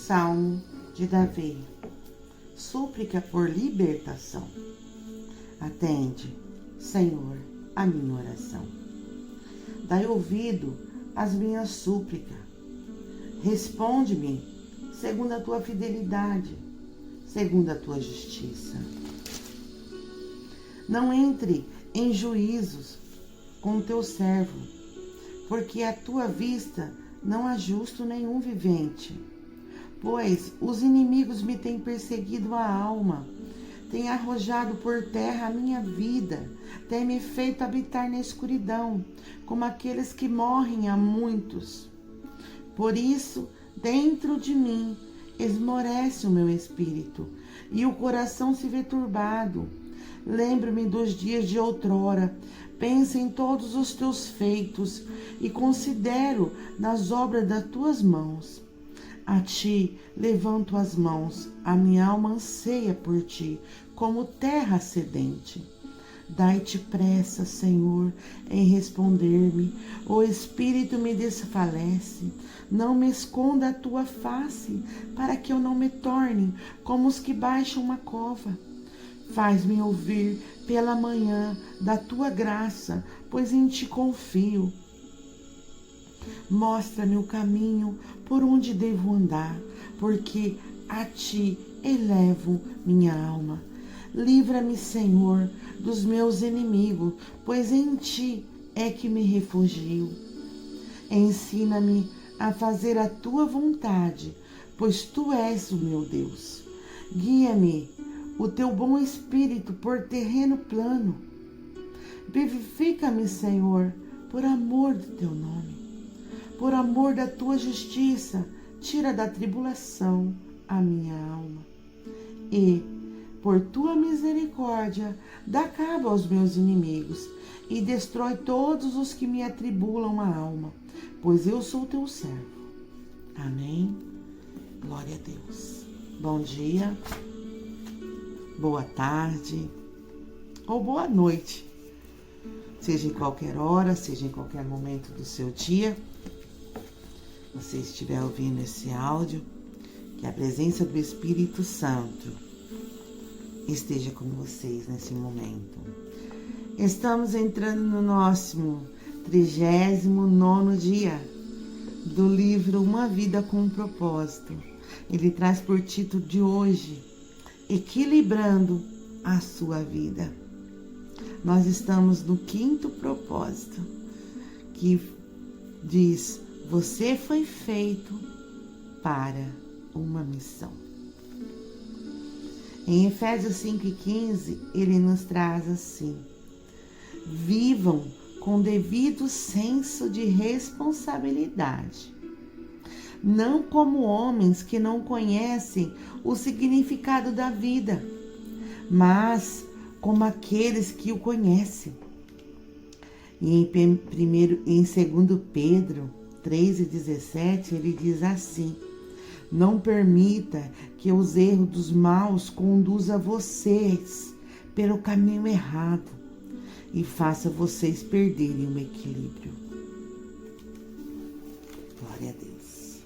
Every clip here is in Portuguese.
Salmo de Davi. Súplica por libertação. Atende, Senhor, a minha oração. Dai ouvido às minhas súplicas. Responde-me segundo a tua fidelidade, segundo a tua justiça. Não entre em juízos com o teu servo, porque à tua vista não há justo nenhum vivente. Pois os inimigos me têm perseguido a alma, têm arrojado por terra a minha vida, têm me feito habitar na escuridão, como aqueles que morrem há muitos. Por isso, dentro de mim, esmorece o meu espírito, e o coração se vê turbado. Lembro-me dos dias de outrora, penso em todos os teus feitos, e considero nas obras das tuas mãos. A ti levanto as mãos, a minha alma anseia por ti, como terra sedente. Dai-te pressa, Senhor, em responder-me. O espírito me desfalece. Não me esconda a tua face, para que eu não me torne como os que baixam uma cova. Faz-me ouvir pela manhã da tua graça, pois em ti confio. Mostra-me o caminho por onde devo andar, porque a ti elevo minha alma. Livra-me, Senhor, dos meus inimigos, pois em ti é que me refugio. Ensina-me a fazer a tua vontade, pois tu és o meu Deus. Guia-me o teu bom espírito por terreno plano. Vivifica-me, Senhor, por amor do teu nome. Por amor da tua justiça, tira da tribulação a minha alma. E, por tua misericórdia, dá cabo aos meus inimigos e destrói todos os que me atribulam a alma, pois eu sou teu servo. Amém. Glória a Deus. Bom dia, boa tarde ou boa noite, seja em qualquer hora, seja em qualquer momento do seu dia. Você estiver ouvindo esse áudio, que a presença do Espírito Santo esteja com vocês nesse momento. Estamos entrando no nosso 39º dia do livro Uma Vida com um Propósito. Ele traz por título de hoje, Equilibrando a Sua Vida. Nós estamos no 5º propósito, que diz: você foi feito para uma missão. Em Efésios 5:15, ele nos traz assim: vivam com devido senso de responsabilidade, não como homens que não conhecem o significado da vida, mas como aqueles que o conhecem. E em 2 Pedro 3:17, ele diz assim: não permita que os erros dos maus conduzam vocês pelo caminho errado e faça vocês perderem o equilíbrio. Glória a Deus.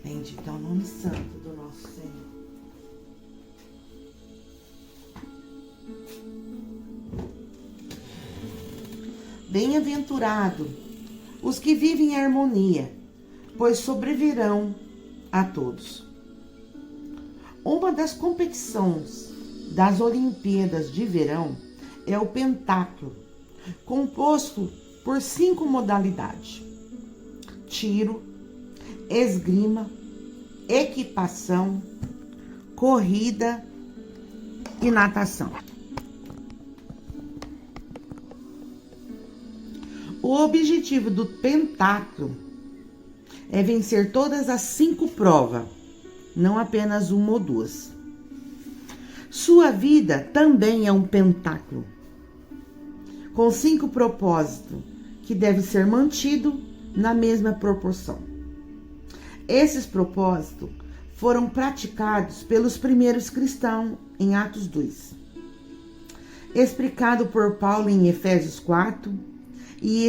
Bendito é o nome santo do nosso Senhor. Bem-aventurado os que vivem em harmonia, pois sobrevirão a todos. Uma das competições das Olimpíadas de Verão é o pentáculo, composto por 5 modalidades: tiro, esgrima, equitação, corrida e natação. O objetivo do pentáculo é vencer todas as 5 provas, não apenas uma ou duas. Sua vida também é um pentáculo, com 5 propósitos que devem ser mantidos na mesma proporção. Esses propósitos foram praticados pelos primeiros cristãos em Atos 2, explicado por Paulo em Efésios 4 e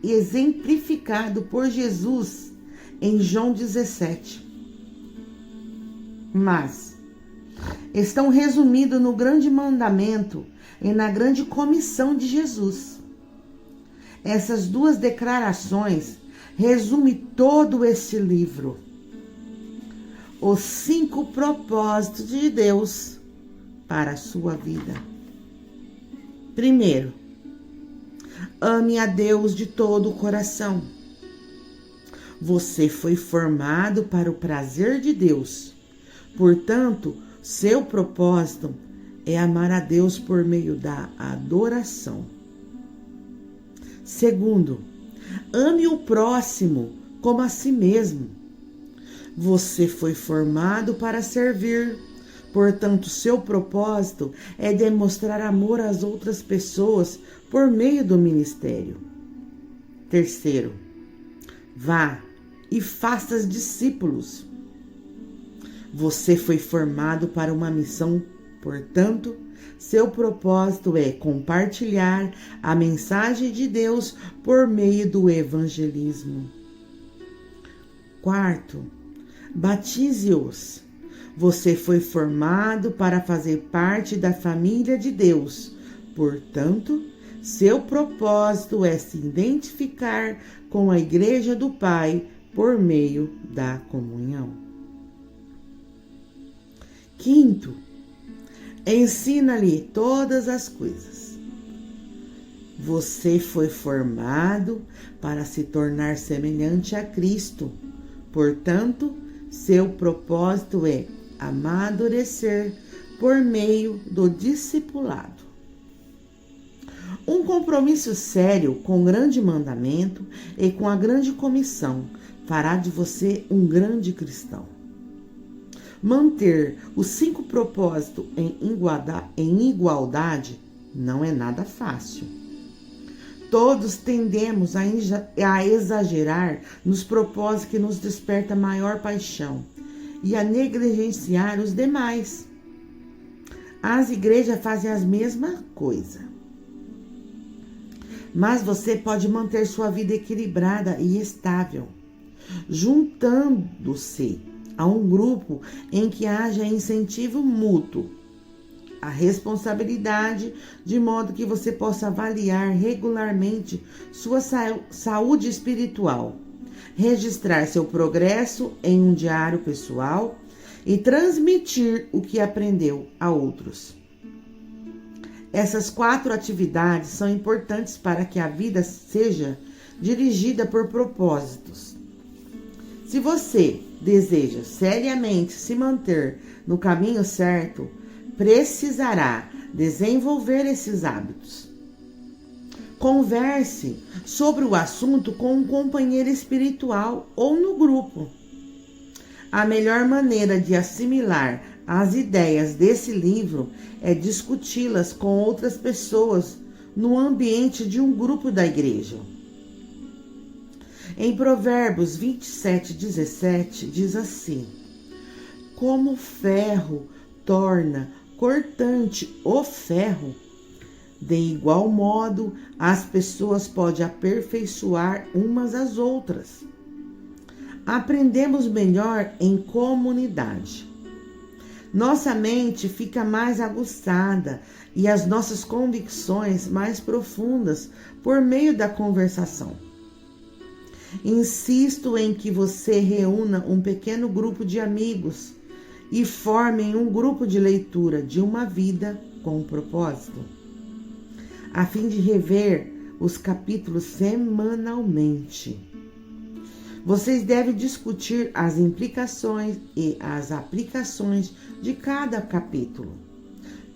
exemplificado por Jesus em João 17. mas estão resumidos no grande mandamento e na grande comissão de Jesus. Essas duas declarações resumem todo esse livro. Os 5 propósitos de Deus para a sua vida. Primeiro, ame a Deus de todo o coração. Você foi formado para o prazer de Deus. Portanto, seu propósito é amar a Deus por meio da adoração. Segundo, ame o próximo como a si mesmo. Você foi formado para servir. Portanto, seu propósito é demonstrar amor às outras pessoas por meio do ministério. Terceiro, vá e faça discípulos. Você foi formado para uma missão, portanto, seu propósito é compartilhar a mensagem de Deus por meio do evangelismo. Quarto, batize-os. Você foi formado para fazer parte da família de Deus. Portanto, seu propósito é se identificar com a Igreja do Pai por meio da comunhão. Quinto, ensina-lhe todas as coisas. Você foi formado para se tornar semelhante a Cristo. Portanto, seu propósito é amadurecer por meio do discipulado. Um compromisso sério com o grande mandamento e com a grande comissão fará de você um grande cristão. Manter os 5 propósitos em igualdade não é nada fácil. Todos tendemos a exagerar nos propósitos que nos desperta maior paixão e a negligenciar os demais. As igrejas fazem a mesma coisa. Mas você pode manter sua vida equilibrada e estável, juntando-se a um grupo em que haja incentivo mútuo, a responsabilidade, de modo que você possa avaliar regularmente sua saúde espiritual, registrar seu progresso em um diário pessoal e transmitir o que aprendeu a outros. Essas 4 atividades são importantes para que a vida seja dirigida por propósitos. Se você deseja seriamente se manter no caminho certo, precisará desenvolver esses hábitos. Converse sobre o assunto com um companheiro espiritual ou no grupo. A melhor maneira de assimilar as ideias desse livro é discuti-las com outras pessoas no ambiente de um grupo da igreja. Em Provérbios 27:17 diz assim: como o ferro torna cortante o ferro, de igual modo as pessoas podem aperfeiçoar umas às outras. Aprendemos melhor em comunidade. Nossa mente fica mais aguçada e as nossas convicções mais profundas por meio da conversação. Insisto em que você reúna um pequeno grupo de amigos e formem um grupo de leitura de uma vida com propósito, a fim de rever os capítulos semanalmente. Vocês devem discutir as implicações e as aplicações de cada capítulo.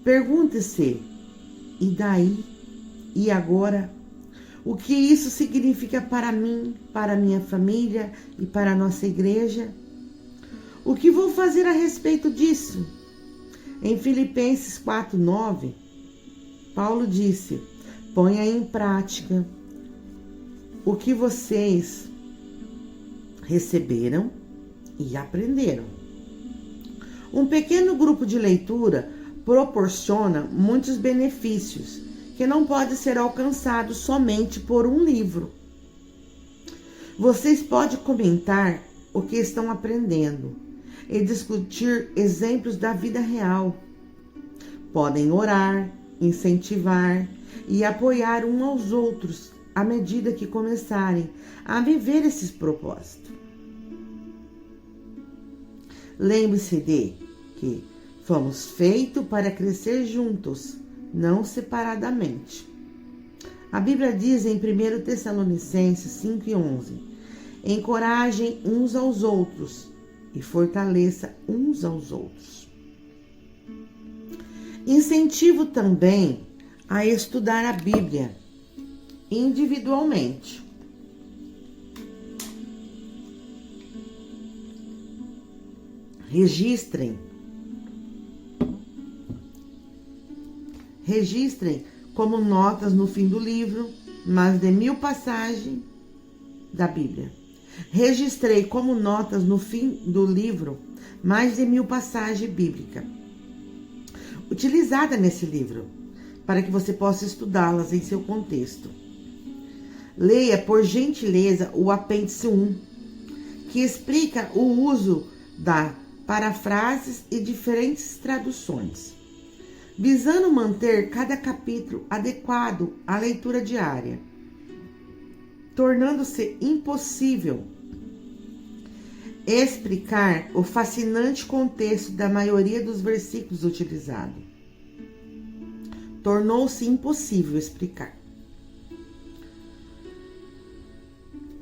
Pergunte-se: e daí? E agora? O que isso significa para mim, para minha família e para a nossa igreja? O que vou fazer a respeito disso? Em Filipenses 4:9, Paulo disse: ponha em prática o que vocês receberam e aprenderam. Um pequeno grupo de leitura proporciona muitos benefícios que não podem ser alcançados somente por um livro. Vocês podem comentar o que estão aprendendo e discutir exemplos da vida real. Podem orar, incentivar e apoiar uns aos outros à medida que começarem a viver esses propósitos. Lembre-se de que fomos feitos para crescer juntos, não separadamente. A Bíblia diz em 1 Tessalonicenses 5:11: encorajem uns aos outros e fortaleça uns aos outros. Incentivo também a estudar a Bíblia individualmente. Registrem como notas no fim do livro mais de 1000 passagens da Bíblia. Registrei como notas no fim do livro mais de 1000 passagens bíblicas utilizadas nesse livro, para que você possa estudá-las em seu contexto. Leia, por gentileza, o apêndice 1, que explica o uso da parafrases e diferentes traduções, visando manter cada capítulo adequado à leitura diária, tornando-se impossível explicar o fascinante contexto da maioria dos versículos utilizados. Tornou-se impossível explicar.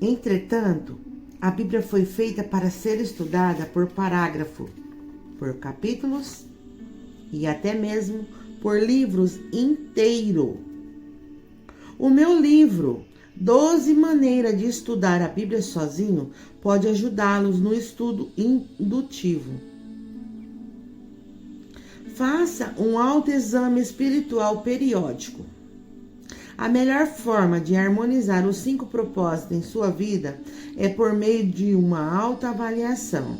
Entretanto, a Bíblia foi feita para ser estudada por parágrafo, por capítulos e até mesmo por livros inteiro. O meu livro, 12 maneiras de estudar a Bíblia sozinho, pode ajudá-los no estudo indutivo. Faça um autoexame espiritual periódico. A melhor forma de harmonizar os 5 propósitos em sua vida é por meio de uma autoavaliação.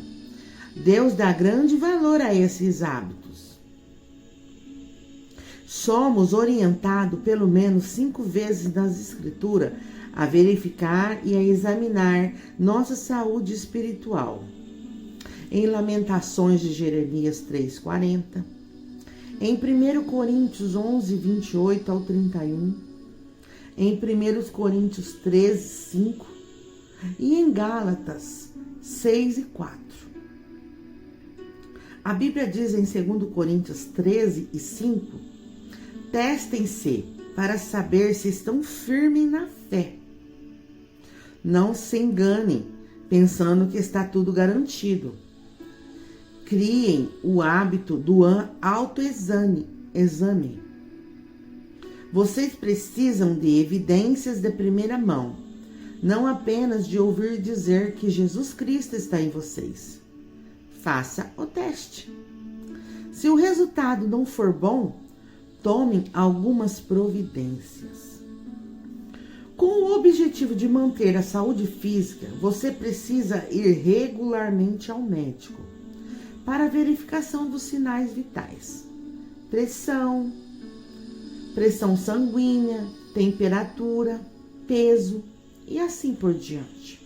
Deus dá grande valor a esses hábitos. Somos orientados pelo menos 5 vezes nas Escrituras a verificar e a examinar nossa saúde espiritual. Em Lamentações de Jeremias 3:40, em 1 Coríntios 11:28 ao 31, em 1 Coríntios 13:5 e em Gálatas 6:4. A Bíblia diz em 2 Coríntios 13:5: testem-se para saber se estão firmes na fé. Não se enganem pensando que está tudo garantido. Criem o hábito do autoexame. Vocês precisam de evidências de primeira mão, não apenas de ouvir dizer que Jesus Cristo está em vocês. Faça o teste. Se o resultado não for bom, tomem algumas providências. Com o objetivo de manter a saúde física, você precisa ir regularmente ao médico para verificação dos sinais vitais: pressão sanguínea, temperatura, peso e assim por diante.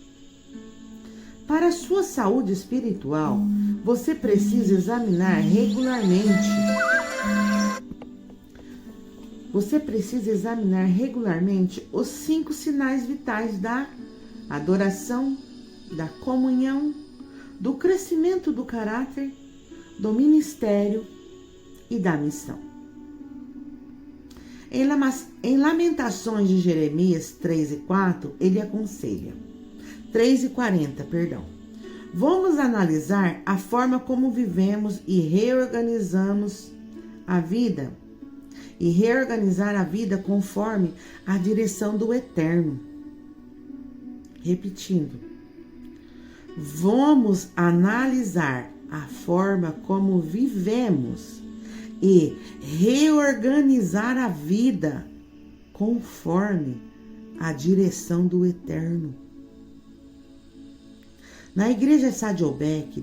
Para a sua saúde espiritual, você precisa examinar regularmente os 5 sinais vitais da adoração, da comunhão, do crescimento do caráter, do ministério e da missão. Em Lamentações de Jeremias 3:4, ele aconselha, 3:40, perdão. Vamos analisar a forma como vivemos e reorganizamos a vida, reorganizar a vida conforme a direção do Eterno. Repetindo, vamos analisar a forma como vivemos e reorganizar a vida conforme a direção do Eterno. Na Igreja Saddleback,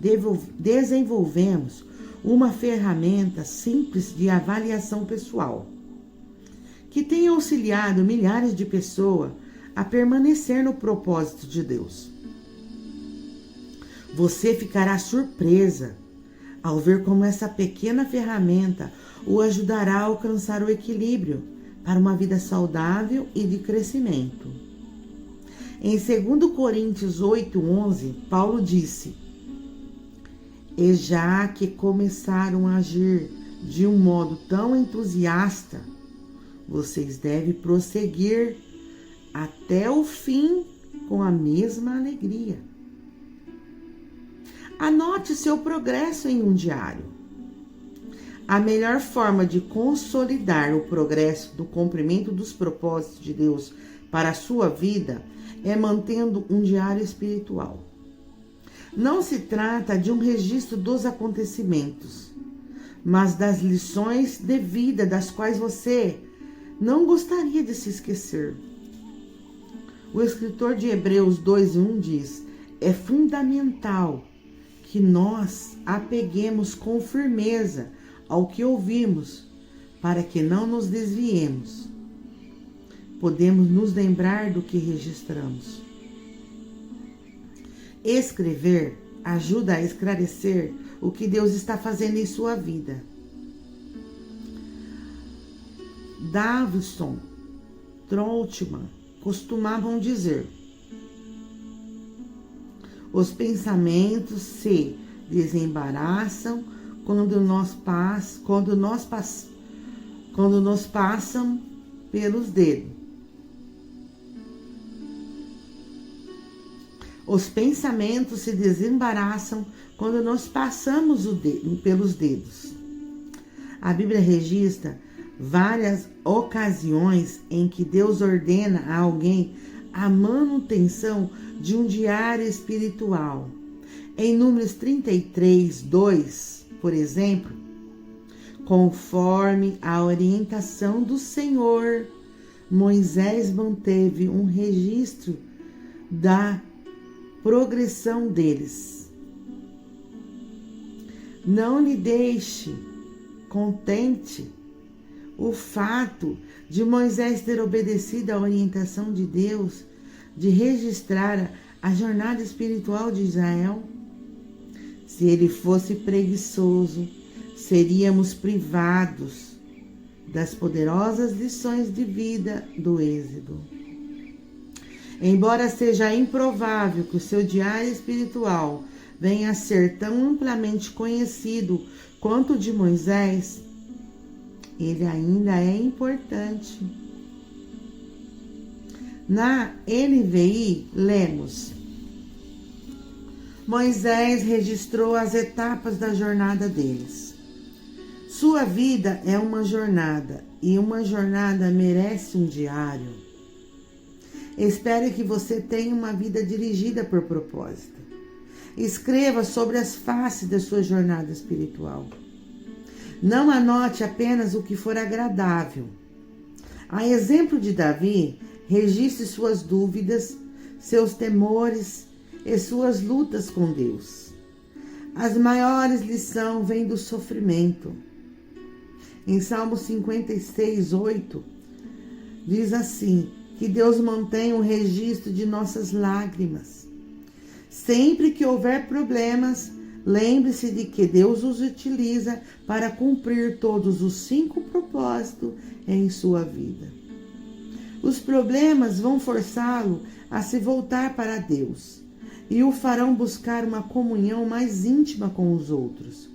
desenvolvemos uma ferramenta simples de avaliação pessoal, que tem auxiliado milhares de pessoas a permanecer no propósito de Deus. Você ficará surpresa ao ver como essa pequena ferramenta o ajudará a alcançar o equilíbrio para uma vida saudável e de crescimento. Em 2 Coríntios 8:11, Paulo disse: "E já que começaram a agir de um modo tão entusiasta, vocês devem prosseguir até o fim com a mesma alegria." Anote seu progresso em um diário. A melhor forma de consolidar o progresso do cumprimento dos propósitos de Deus para a sua vida é mantendo um diário espiritual. Não se trata de um registro dos acontecimentos, mas das lições de vida das quais você não gostaria de se esquecer. O escritor de Hebreus 2:1 diz: "É fundamental que nós apeguemos com firmeza ao que ouvimos, para que não nos desviemos. Podemos nos lembrar do que registramos." Escrever ajuda a esclarecer o que Deus está fazendo em sua vida. Davidson Troutman costumavam dizer: "Os pensamentos se desembaraçam quando nos passam pelos dedos." Os pensamentos se desembaraçam quando nós passamos pelos dedos. A Bíblia registra várias ocasiões em que Deus ordena a alguém a manutenção de um diário espiritual. Em Números 33:2, por exemplo: "Conforme a orientação do Senhor, Moisés manteve um registro da progressão deles." Não lhe deixe contente o fato de Moisés ter obedecido à orientação de Deus de registrar a jornada espiritual de Israel. Se ele fosse preguiçoso, seríamos privados das poderosas lições de vida do Êxodo. Embora seja improvável que o seu diário espiritual venha a ser tão amplamente conhecido quanto o de Moisés, ele ainda é importante. Na NVI, lemos: "Moisés registrou as etapas da jornada deles." Sua vida é uma jornada, e uma jornada merece um diário. Espero que você tenha uma vida dirigida por propósito. Escreva sobre as faces da sua jornada espiritual. Não anote apenas o que for agradável. A exemplo de Davi, registre suas dúvidas, seus temores e suas lutas com Deus. As maiores lições vêm do sofrimento. Em Salmo 56:8, diz assim: que Deus mantenha um registro de nossas lágrimas. Sempre que houver problemas, lembre-se de que Deus os utiliza para cumprir todos os 5 propósitos em sua vida. Os problemas vão forçá-lo a se voltar para Deus e o farão buscar uma comunhão mais íntima com os outros.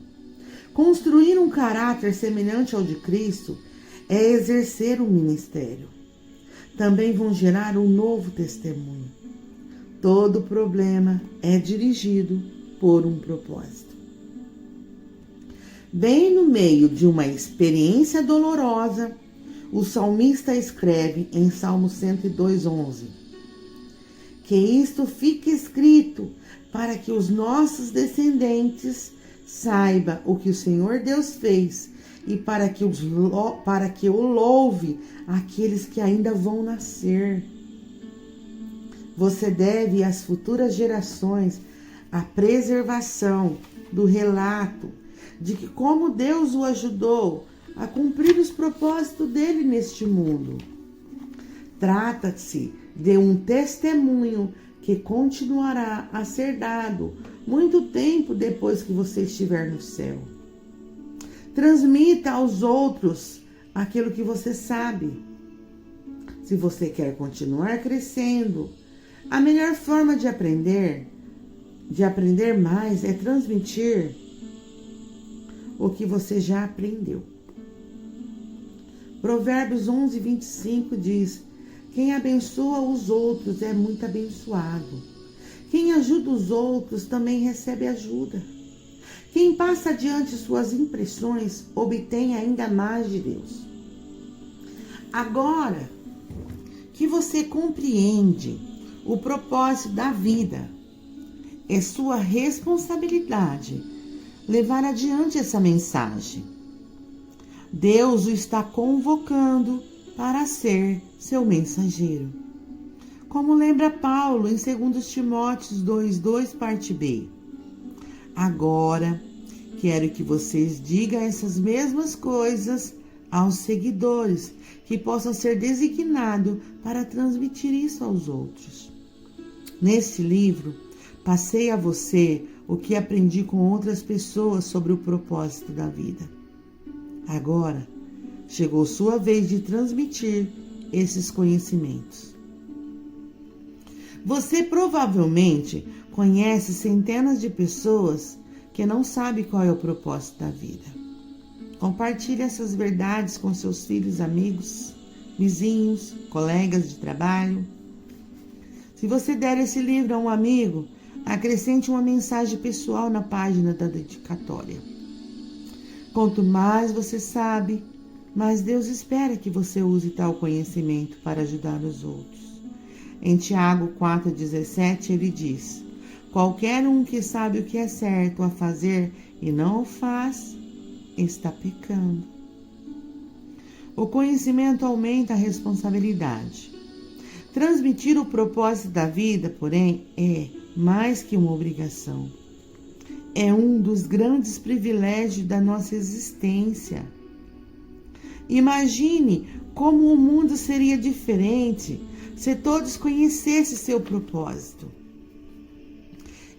Construir um caráter semelhante ao de Cristo é exercer um ministério. Também vão gerar um novo testemunho. Todo problema é dirigido por um propósito. Bem no meio de uma experiência dolorosa, o salmista escreve em Salmo 102:11: que isto fique escrito para que os nossos descendentes saibam o que o Senhor Deus fez e para que o louve aqueles que ainda vão nascer. Você deve às futuras gerações a preservação do relato de que como Deus o ajudou a cumprir os propósitos dele neste mundo. Trata-se de um testemunho que continuará a ser dado muito tempo depois que você estiver no céu. Transmita aos outros aquilo que você sabe. Se você quer continuar crescendo, a melhor forma de aprender mais, é transmitir o que você já aprendeu. Provérbios 11:25 diz: quem abençoa os outros é muito abençoado. Quem ajuda os outros também recebe ajuda. Quem passa adiante suas impressões obtém ainda mais de Deus. Agora que você compreende o propósito da vida, é sua responsabilidade levar adiante essa mensagem. Deus o está convocando para ser seu mensageiro. Como lembra Paulo em 2 Timóteo 2:2, parte B. Agora, quero que vocês digam essas mesmas coisas aos seguidores, que possam ser designados para transmitir isso aos outros. Neste livro, passei a você o que aprendi com outras pessoas sobre o propósito da vida. Agora, chegou sua vez de transmitir esses conhecimentos. Você provavelmente conhece centenas de pessoas que não sabem qual é o propósito da vida. Compartilhe essas verdades com seus filhos, amigos, vizinhos, colegas de trabalho. Se você der esse livro a um amigo, acrescente uma mensagem pessoal na página da dedicatória. Quanto mais você sabe, mais Deus espera que você use tal conhecimento para ajudar os outros. Em Tiago 4,17 ele diz: qualquer um que sabe o que é certo a fazer e não o faz, está pecando. O conhecimento aumenta a responsabilidade. Transmitir o propósito da vida, porém, é mais que uma obrigação. É um dos grandes privilégios da nossa existência. Imagine como o mundo seria diferente se todos conhecessem seu propósito.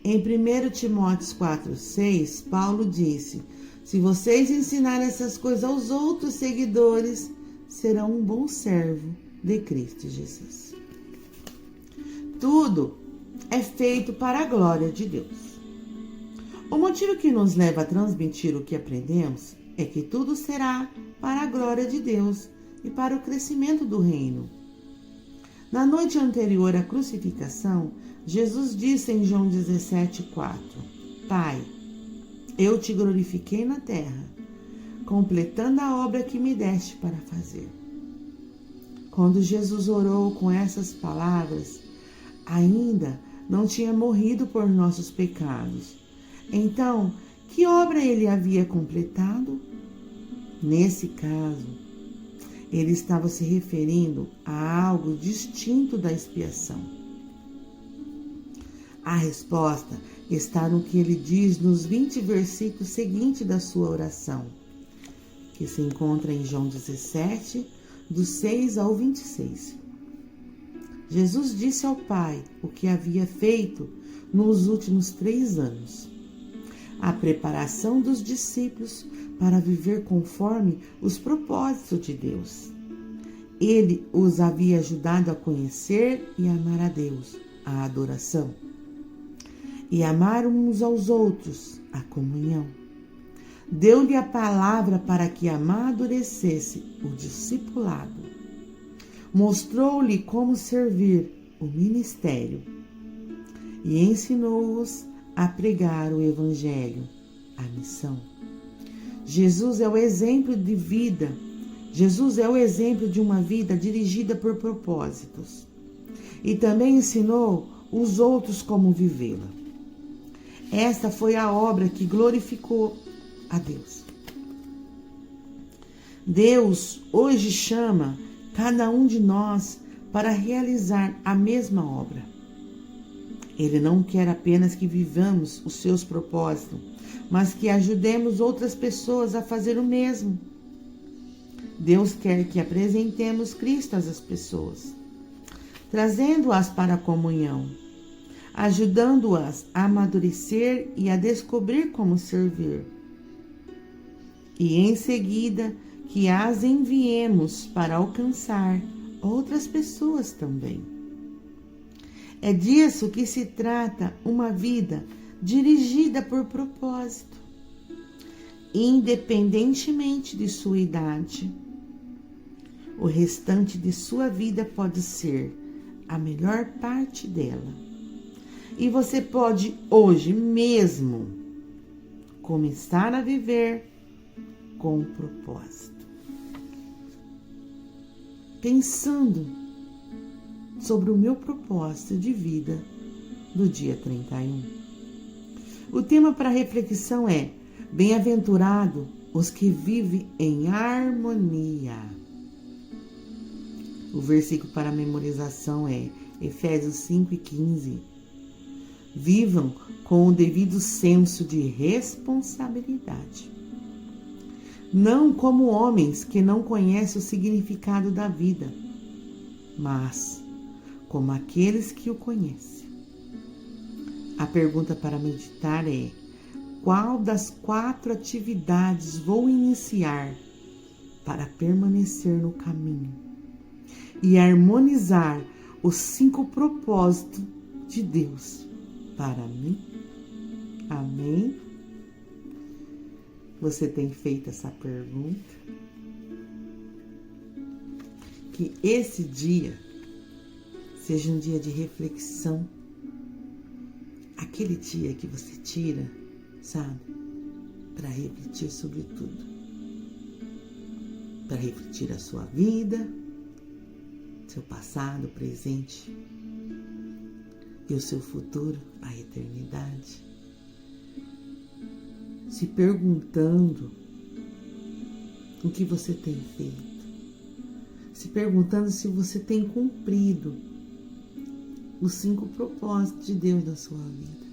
Em 1 Timóteo 4,6, Paulo disse: se vocês ensinarem essas coisas aos outros seguidores, serão um bom servo de Cristo Jesus. Tudo é feito para a glória de Deus. O motivo que nos leva a transmitir o que aprendemos é que tudo será para a glória de Deus e para o crescimento do reino. Na noite anterior à crucificação, Jesus disse em João 17,4: Pai, eu te glorifiquei na terra, completando a obra que me deste para fazer. Quando Jesus orou com essas palavras, ainda não tinha morrido por nossos pecados. Então, que obra ele havia completado? Nesse caso, ele estava se referindo a algo distinto da expiação. A resposta está no que ele diz nos 20 versículos seguintes da sua oração, que se encontra em João 17, do 6 ao 26. Jesus disse ao Pai o que havia feito nos últimos 3 anos. A preparação dos discípulos para viver conforme os propósitos de Deus. Ele os havia ajudado a conhecer e amar a Deus, a adoração, e amar uns aos outros, a comunhão. Deu-lhe a palavra para que amadurecesse o discipulado. Mostrou-lhe como servir o ministério e ensinou-os a pregar o evangelho, a missão. Jesus é o exemplo de vida. Jesus é o exemplo de uma vida dirigida por propósitos. E também ensinou os outros como vivê-la. Esta foi a obra que glorificou a Deus. Deus hoje chama cada um de nós para realizar a mesma obra. Ele não quer apenas que vivamos os seus propósitos, mas que ajudemos outras pessoas a fazer o mesmo. Deus quer que apresentemos Cristo às pessoas, trazendo-as para a comunhão, ajudando-as a amadurecer e a descobrir como servir. E em seguida, que as enviemos para alcançar outras pessoas também. É disso que se trata uma vida dirigida por propósito, independentemente de sua idade. O restante de sua vida pode ser a melhor parte dela. E você pode hoje mesmo começar a viver com propósito. Pensando sobre o meu propósito de vida do dia 31. O tema para reflexão é: bem-aventurado os que vivem em harmonia. O versículo para memorização é Efésios 5:15. Vivam com o devido senso de responsabilidade, não como homens que não conhecem o significado da vida, mas como aqueles que o conhecem. A pergunta para meditar é: qual das 4 atividades vou iniciar para permanecer no caminho e harmonizar os 5 propósitos de Deus para mim? Amém? Você tem feito essa pergunta? Que esse dia seja um dia de reflexão. Aquele dia que você tira, sabe, para refletir sobre tudo. Para refletir a sua vida, seu passado, presente e o seu futuro, a eternidade. Se perguntando o que você tem feito. Se perguntando se você tem cumprido os 5 propósitos de Deus na sua vida.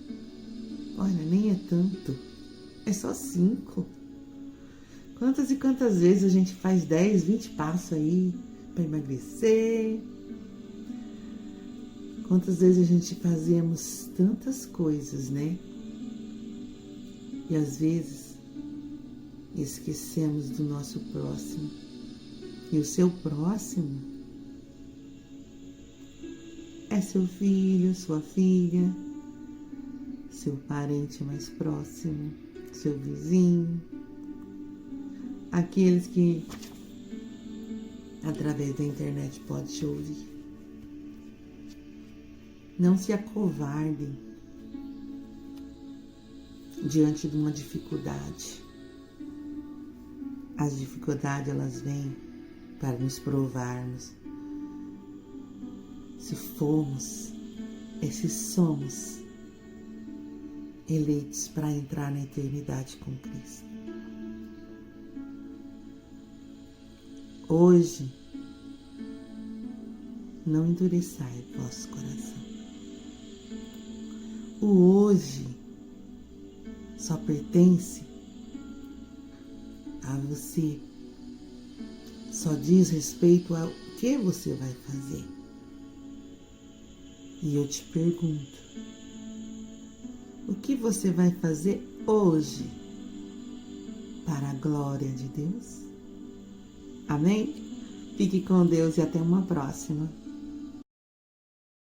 Olha, nem é tanto, é só 5. Quantas e quantas vezes a gente faz 10, 20 passos aí para emagrecer? Quantas vezes a gente fazemos tantas coisas, né? E às vezes esquecemos do nosso próximo. E o seu próximo é seu filho, sua filha, seu parente mais próximo, seu vizinho, aqueles que através da internet pode te ouvir. Não se acovardem diante de uma dificuldade. As dificuldades, elas vêm para nos provarmos se somos eleitos para entrar na eternidade com Cristo. Hoje, não endureçai o vosso coração. O hoje só pertence a você. Só diz respeito ao que você vai fazer. E eu te pergunto, o que você vai fazer hoje para a glória de Deus? Amém? Fique com Deus e até uma próxima.